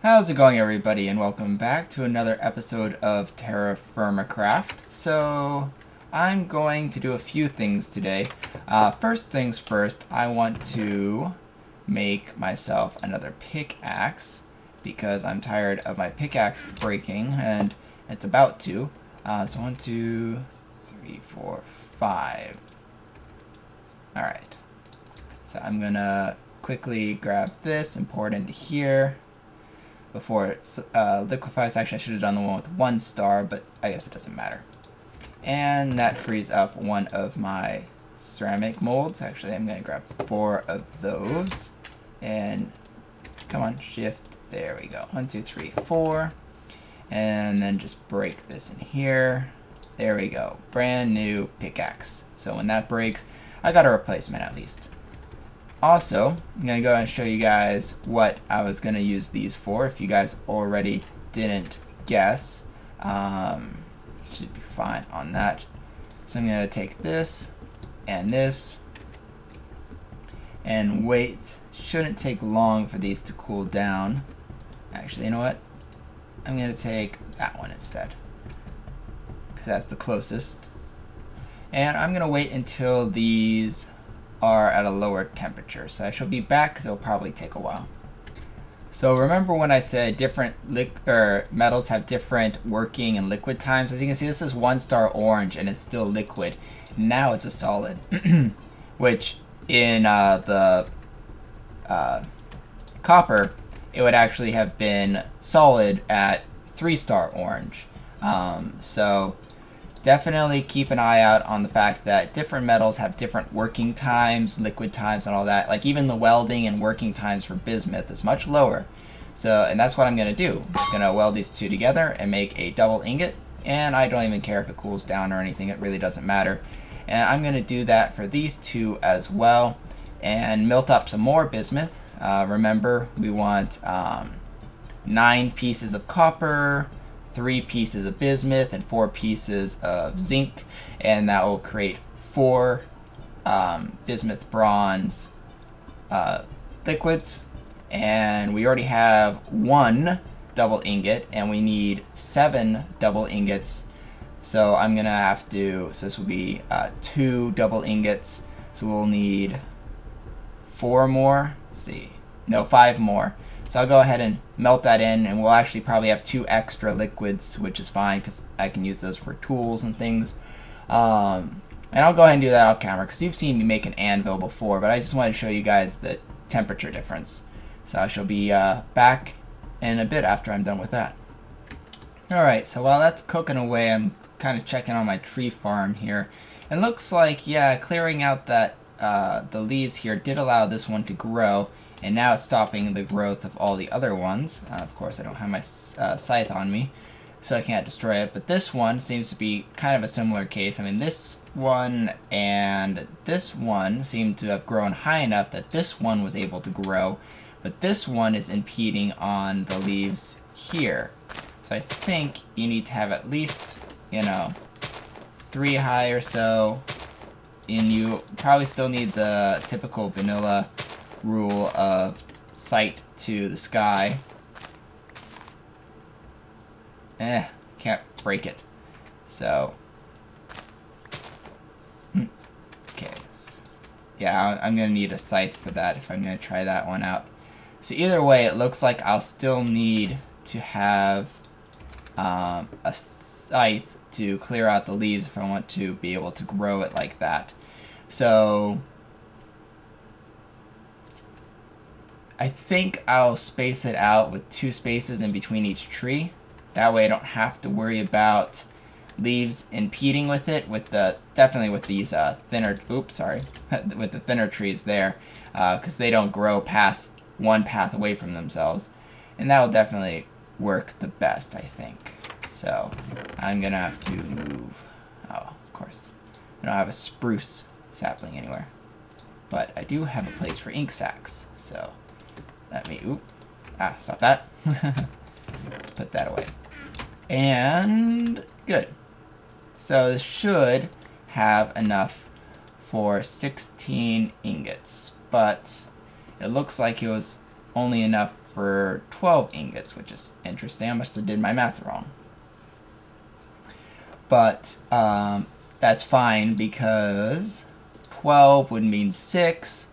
How's it going, everybody, and welcome back to another episode of TerraFirmaCraft. So I'm going to do a few things today. First things first, I want to make myself another pickaxe because I'm tired of my pickaxe breaking, and it's about to. So 1, 2, 3, 4, 5. Alright, so I'm gonna quickly grab this and pour it into here before it liquefies. Actually, I should have done the one with 1 star, but I guess it doesn't matter. And that frees up one of my ceramic molds. Actually, I'm gonna grab 4 of those, and come on, shift, there we go, 1, 2, 3, 4, and then just break this in here. There we go, brand new pickaxe. So when that breaks, I got a replacement at least. Also, I'm going to go and show you guys what I was going to use these for. If you guys already didn't guess, should be fine on that. So I'm going to take this and wait. Shouldn't take long for these to cool down. Actually, you know what? I'm going to take that one instead, because that's the closest. And I'm going to wait until these are at a lower temperature. So I shall be back because it'll probably take a while. So remember when I said different metals have different working and liquid times? As you can see, this is 1 star orange and it's still liquid. Now it's a solid, which in the copper, it would actually have been solid at 3 star orange. So definitely keep an eye out on the fact that different metals have different working times, liquid times, and all that. Like even the welding and working times for bismuth is much lower. So, and that's what I'm going to do. I'm just going to weld these two together and make a double ingot. And I don't even care if it cools down or anything. It really doesn't matter. And I'm going to do that for these two as well. And melt up some more bismuth. Remember, we want 9 pieces of copper, 3 pieces of bismuth, and 4 pieces of zinc, and that will create 4 bismuth bronze liquids. And we already have 1 double ingot, and we need 7 double ingots. So I'm gonna have to, so this will be 2 double ingots, so we'll need 4 more. Let's see, no, 5 more. So I'll go ahead and melt that in, and we'll actually probably have 2 extra liquids, which is fine because I can use those for tools and things. And I'll go ahead and do that off camera because you've seen me make an anvil before, but I just wanted to show you guys the temperature difference. So I shall be back in a bit after I'm done with that. Alright, so while that's cooking away, I'm kind of checking on my tree farm here. It looks like, yeah, clearing out that the leaves here did allow this one to grow. And now it's stopping the growth of all the other ones. Of course, I don't have my scythe on me, so I can't destroy it. But this one seems to be kind of a similar case. I mean, this one and this one seem to have grown high enough that this one was able to grow. But this one is impeding on the leaves here. So I think you need to have at least, you know, 3 high or so. And you probably still need the typical vanilla rule of sight to the sky. Can't break it. So, okay. Yeah, I'm gonna need a scythe for that if I'm gonna try that one out. So either way, it looks like I'll still need to have a scythe to clear out the leaves if I want to be able to grow it like that. So I think I'll space it out with 2 spaces in between each tree. That way I don't have to worry about leaves impeding with it, definitely with these thinner, with the thinner trees there, because they don't grow past 1 path away from themselves. And that will definitely work the best, I think. So I'm gonna have to move, oh, of course, I don't have a spruce sapling anywhere. But I do have a place for ink sacs, so let me, stop that. Let's put that away. And good. So this should have enough for 16 ingots, but it looks like it was only enough for 12 ingots, which is interesting. I must have did my math wrong. But that's fine because 12 would mean 6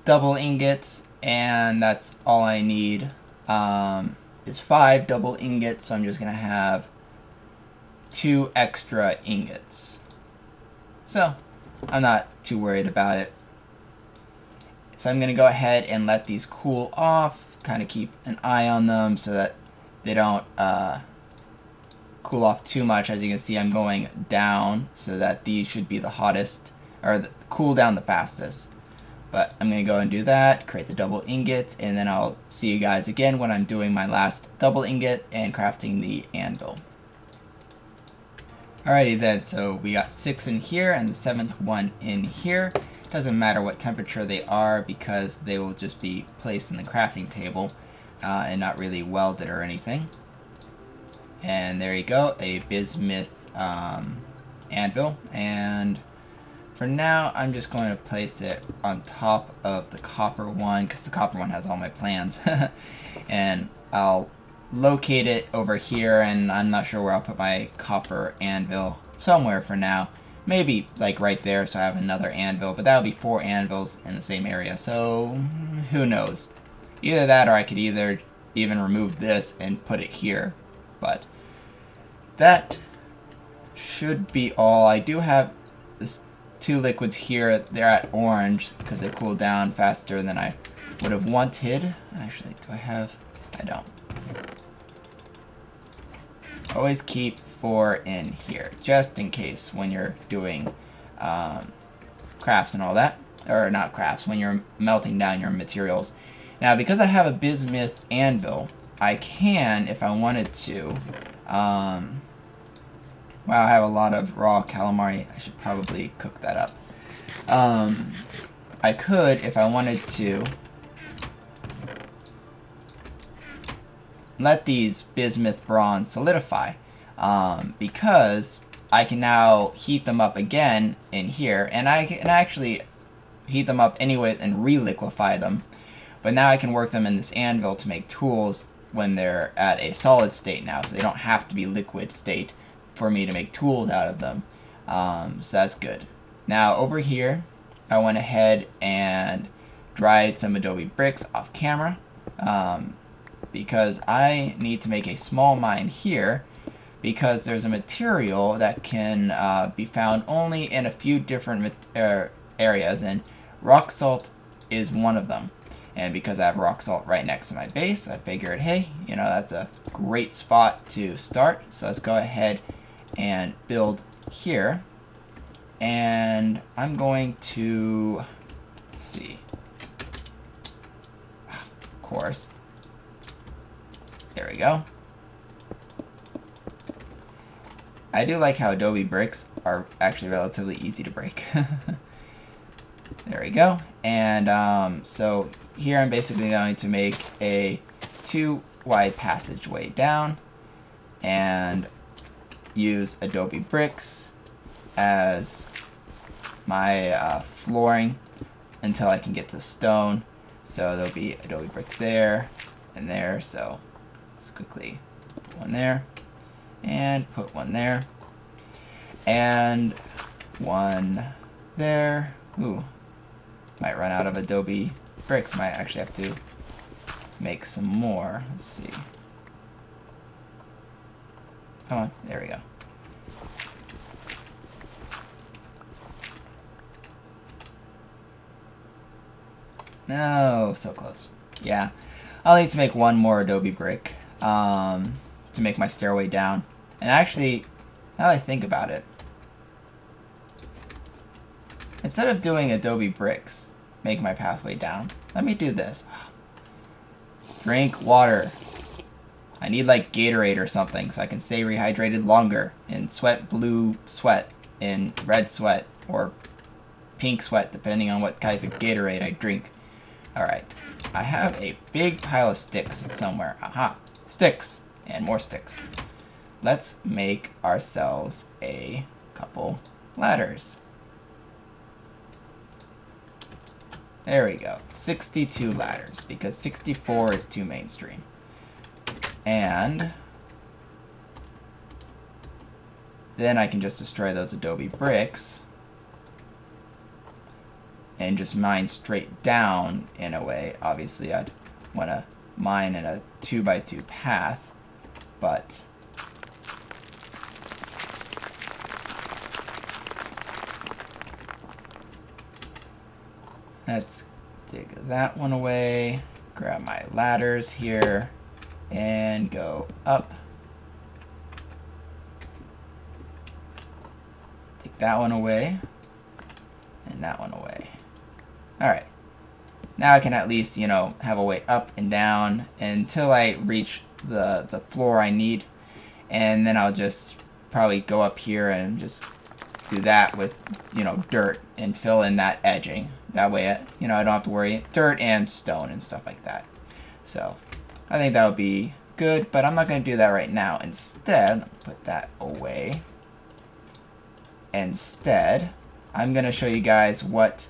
double ingots, and that's all I need is 5 double ingots, so I'm just going to have 2 extra ingots. So I'm not too worried about it. So I'm going to go ahead and let these cool off, kind of keep an eye on them so that they don't cool off too much. As you can see, I'm going down so that these should be the hottest, or cool down the fastest. But I'm going to go and do that, create the double ingots, and then I'll see you guys again when I'm doing my last double ingot and crafting the anvil. Alrighty then, so we got 6 in here and the 7th one in here. Doesn't matter what temperature they are because they will just be placed in the crafting table and not really welded or anything. And there you go, a bismuth anvil. And for now, I'm just going to place it on top of the copper one because the copper one has all my plans. And I'll locate it over here, and I'm not sure where I'll put my copper anvil. Somewhere for now. Maybe like right there, so I have another anvil, but that would be 4 anvils in the same area, so who knows. Either that, or I could either even remove this and put it here, but that should be all. I do have this 2 liquids here. They're at orange because they cool down faster than I would have wanted. Actually, do I have? I don't. Always keep 4 in here, just in case when you're doing crafts and all that. Or not crafts, when you're melting down your materials. Now, because I have a bismuth anvil, I can, if I wanted to, wow, I have a lot of raw calamari. I should probably cook that up. I could, if I wanted to, let these bismuth bronze solidify because I can now heat them up again in here, and I can actually heat them up anyways and reliquefy them, but now I can work them in this anvil to make tools when they're at a solid state now, so they don't have to be liquid state for me to make tools out of them. So that's good. Now over here I went ahead and dried some adobe bricks off camera because I need to make a small mine here because there's a material that can be found only in a few different areas, and rock salt is one of them. And because I have rock salt right next to my base, I figured, hey, you know, that's a great spot to start. So let's go ahead and build here. And I'm going to, let's see, of course. There we go. I do like how adobe bricks are actually relatively easy to break. There we go. And so here I'm basically going to make a 2 wide passageway down and use adobe bricks as my flooring until I can get to stone. So there'll be adobe brick there and there. So let's quickly put one there and put one there and one there. Ooh, might run out of adobe bricks. Might actually have to make some more. Let's see. Come on, there we go. No, so close. Yeah, I'll need to make one more adobe brick to make my stairway down. And actually, now that I think about it, instead of doing adobe bricks, make my pathway down, let me do this. Drink water. I need like Gatorade or something so I can stay rehydrated longer in sweat blue sweat, in red sweat, or pink sweat, depending on what type of Gatorade I drink. Alright, I have a big pile of sticks somewhere. Aha, sticks, and more sticks. Let's make ourselves a couple ladders. There we go. 62 ladders, because 64 is too mainstream. And then I can just destroy those adobe bricks and just mine straight down in a way. Obviously, I'd want to mine in a 2x2 path, but let's dig that one away, grab my ladders here, and go up. Take that one away, and that one away. Alright. Now I can at least, you know, have a way up and down until I reach the floor I need. And then I'll just probably go up here and just do that with, you know, dirt and fill in that edging. That way, you know, I don't have to worry. Dirt and stone and stuff like that. So, I think that would be good, but I'm not going to do that right now. Instead, put that away. Instead, I'm going to show you guys what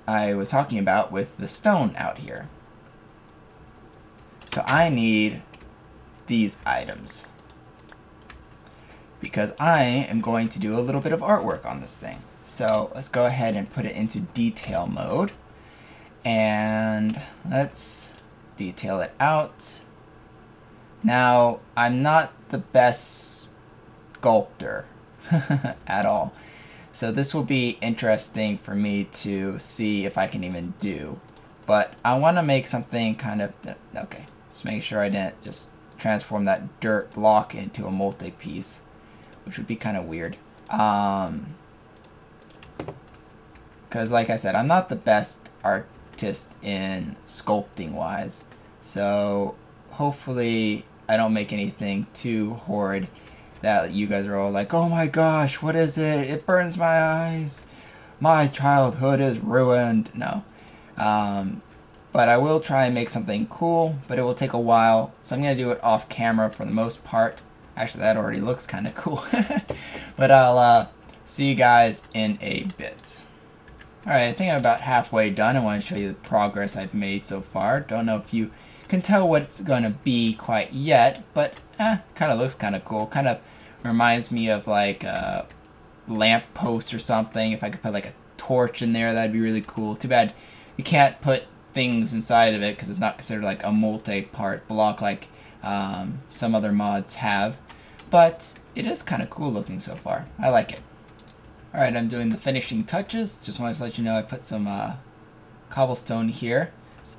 I was talking about with the stone out here. So I need these items because I am going to do a little bit of artwork on this thing. So let's go ahead and put it into detail mode, and let's detail it out. Now, I'm not the best sculptor at all, so this will be interesting for me to see if I can even do. But I want to make something kind of, okay, just make sure I didn't just transform that dirt block into a multi-piece, which would be kind of weird. Because like I said, I'm not the best artist in sculpting wise, so hopefully I don't make anything too horrid that you guys are all like, oh my gosh, what is it? It burns my eyes. My childhood is ruined. No. But I will try and make something cool, but it will take a while, so I'm going to do it off camera for the most part. Actually, that already looks kind of cool. But I'll see you guys in a bit. Alright, I think I'm about halfway done. I want to show you the progress I've made so far. Don't know if you can tell what it's going to be quite yet, but kind of looks kind of cool. Kind of reminds me of like a lamp post or something. If I could put like a torch in there, that'd be really cool. Too bad you can't put things inside of it because it's not considered like a multi-part block like some other mods have. But it is kind of cool looking so far. I like it. Alright, I'm doing the finishing touches. Just wanted to let you know I put some cobblestone here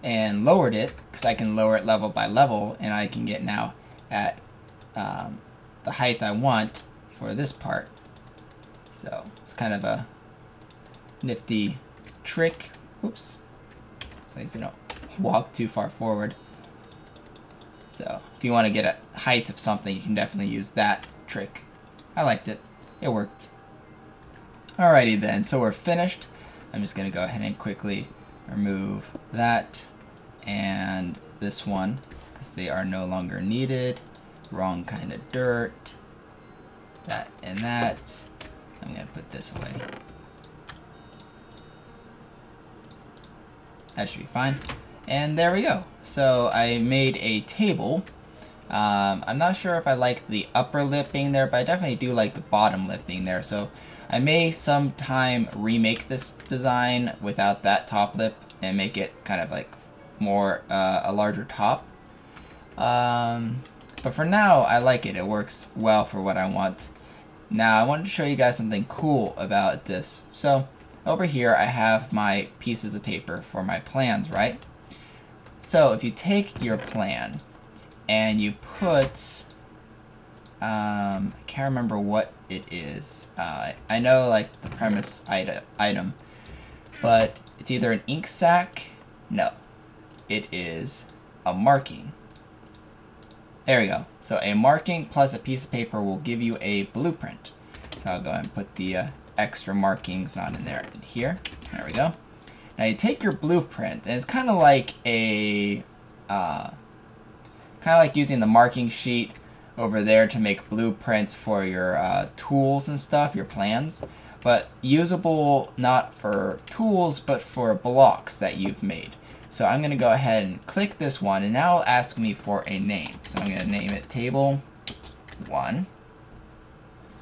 and lowered it because I can lower it level by level, and I can get now at the height I want for this part. So it's kind of a nifty trick. Oops. So you don't walk too far forward. So if you want to get a height of something, you can definitely use that trick. I liked it. It worked. Alrighty then, so we're finished. I'm just going to go ahead and quickly remove that and this one because they are no longer needed. Wrong kind of dirt. That and that. I'm going to put this away. That should be fine. And there we go. So I made a table. I'm not sure if I like the upper lip being there, but I definitely do like the bottom lip being there. So I may sometime remake this design without that top lip and make it kind of like more a larger top. But for now, I like it. It works well for what I want. Now, I wanted to show you guys something cool about this. So over here, I have my pieces of paper for my plans, right? So if you take your plan and you put, I can't remember what it is. I know like the premise item, but it's either an ink sac. No, it is a marking. There we go. So a marking plus a piece of paper will give you a blueprint. So I'll go ahead and put the extra markings not in there, in here. There we go. Now you take your blueprint, and it's kind of like a, using the marking sheet over there to make blueprints for your tools and stuff, your plans. but usable not for tools, but for blocks that you've made. So I'm going to go ahead and click this one, and now it'll ask me for a name. So I'm going to name it Table 1.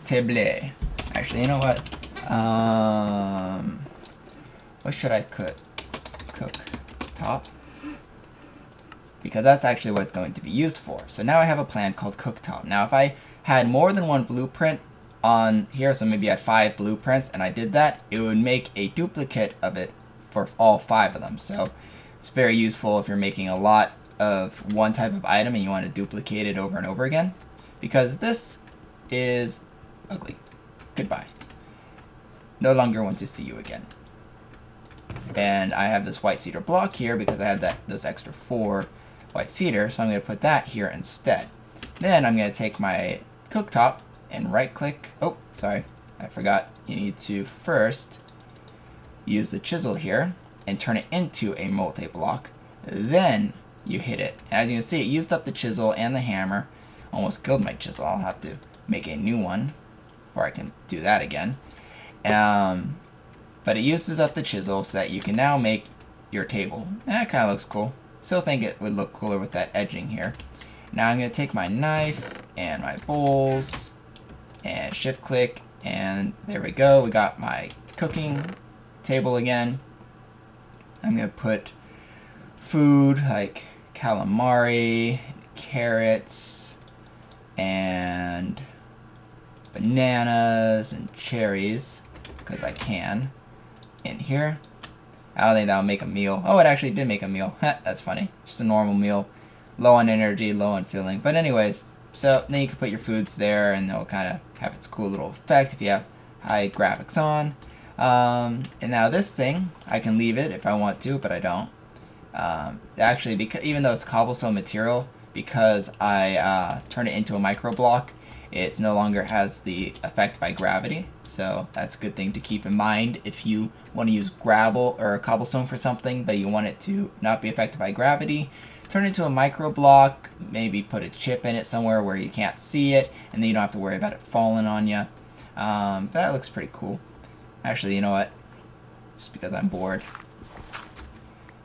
Table. Actually, you know what? What should I cook? Cooktop? Because that's actually what it's going to be used for. So now I have a plan called Cooktop. Now if I had more than one blueprint on here, so maybe I had 5 blueprints and I did that, it would make a duplicate of it for all 5 of them. So it's very useful if you're making a lot of one type of item and you want to duplicate it over and over again. Because this is ugly. Goodbye. No longer want to see you again. And I have this white cedar block here because I had those extra 4 white cedar, so I'm going to put that here instead. Then I'm going to take my cooktop and right click. Oh, sorry, I forgot. You need to first use the chisel here and turn it into a multi-block. Then you hit it. And as you can see, it used up the chisel and the hammer. Almost killed my chisel. I'll have to make a new one before I can do that again. But it uses up the chisel so that you can now make your table. And that kind of looks cool. Still think it would look cooler with that edging here. Now I'm going to take my knife and my bowls and shift click, and there we go. We got my cooking table again. I'm going to put food like calamari, carrots, and bananas and cherries, because I can, in here. I don't think that'll make a meal. Oh, it actually did make a meal. That's funny. Just a normal meal. Low on energy, low on filling. But anyways, so then you can put your foods there and they'll kind of have its cool little effect if you have high graphics on. And now this thing, I can leave it if I want to, but I don't. Actually, because even though it's cobblestone material, because I turned it into a micro block, it no longer has the effect by gravity, so that's a good thing to keep in mind if you want to use gravel or cobblestone for something, but you want it to not be affected by gravity. Turn it into a micro block, maybe put a chip in it somewhere where you can't see it, and then you don't have to worry about it falling on you. That looks pretty cool. Actually, you know what? Just because I'm bored.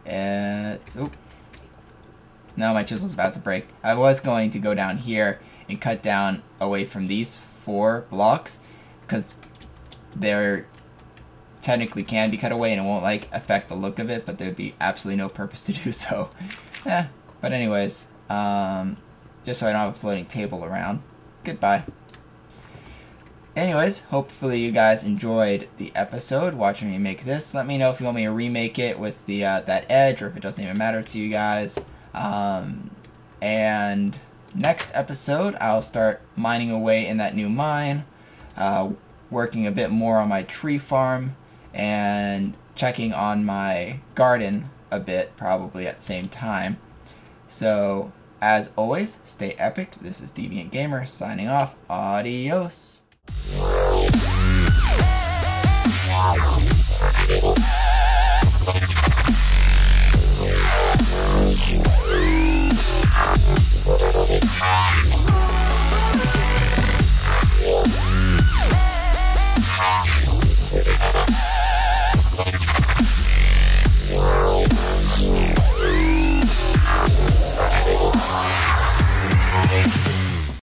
Oh. No, my chisel's about to break. I was going to go down here and cut down away from these 4 blocks because they're technically can be cut away and it won't like affect the look of it, but there'd be absolutely no purpose to do so. But anyways, just so I don't have a floating table around. Goodbye. Anyways, hopefully you guys enjoyed the episode watching me make this. Let me know if you want me to remake it with the that edge, or if it doesn't even matter to you guys. And next episode, I'll start mining away in that new mine, working a bit more on my tree farm, and checking on my garden a bit, probably at the same time. So, as always, stay epic. This is Deviant Gamer signing off. Adios.